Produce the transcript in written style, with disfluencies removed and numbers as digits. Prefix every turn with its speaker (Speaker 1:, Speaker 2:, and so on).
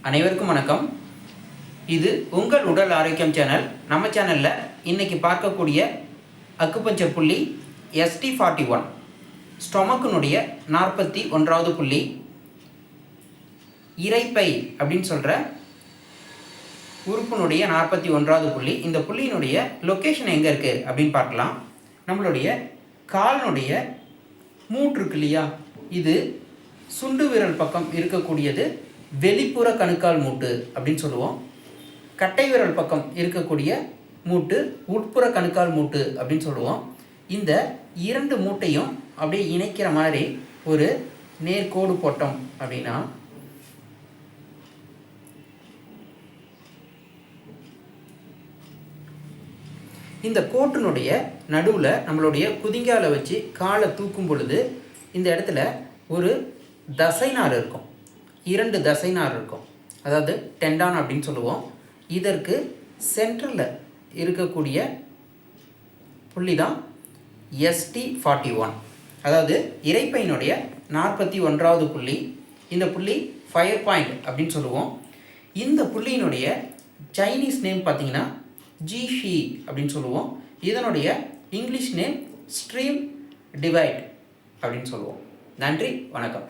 Speaker 1: அனைவருக்கும் வணக்கம். இது உங்கள் உடல் ஆரோக்கியம் சேனல். நம்ம சேனலில் இன்றைக்கி பார்க்கக்கூடிய அக்குபஞ்சர் புள்ளி ST41, ஸ்டொமக்கினுடைய 41வது புள்ளி, இரைப்பை அப்படின்னு சொல்கிற உறுப்பினுடைய 41வது புள்ளி. இந்த புள்ளியினுடைய லொக்கேஷன் எங்கே இருக்குது அப்படின்னு பார்க்கலாம். நம்மளுடைய காலினுடைய மூட்டு இருக்கு இல்லையா, இது சுண்டு விரல் பக்கம் இருக்கக்கூடியது வெளிப்புற கணுக்கால் மூட்டு அப்படின்னு சொல்லுவோம். கட்டை விரல் பக்கம் இருக்கக்கூடிய மூட்டு உட்புற கணுக்கால் மூட்டு அப்படின்னு சொல்லுவோம். இந்த இரண்டு மூட்டையும் அப்படியே இணைக்கிற மாதிரி ஒரு நேர்கோடு போட்டோம் அப்படின்னா இந்த கோட்டினுடைய நடுவில் நம்மளுடைய குதிங்காலை வச்சு காலை தூக்கும் பொழுது இந்த இடத்துல ஒரு தசைநார் இருக்கும், 2 தசைநார் இருக்கும், அதாவது டெண்டான் அப்படின்னு சொல்லுவோம். இதற்கு சென்ட்ரலில் இருக்கக்கூடிய புள்ளி தான் ST41, அதாவது இரைப்பையினுடைய 41வது புள்ளி. இந்த புள்ளி ஃபயர் பாயிண்ட் அப்படின்னு சொல்லுவோம். இந்த புள்ளியினுடைய சைனீஸ் நேம் பார்த்தீங்கன்னா ஜிஷி அப்படின்னு சொல்லுவோம். இதனுடைய இங்கிலீஷ் நேம் ஸ்ட்ரீம் டிவைட் அப்படின்னு சொல்லுவோம். நன்றி, வணக்கம்.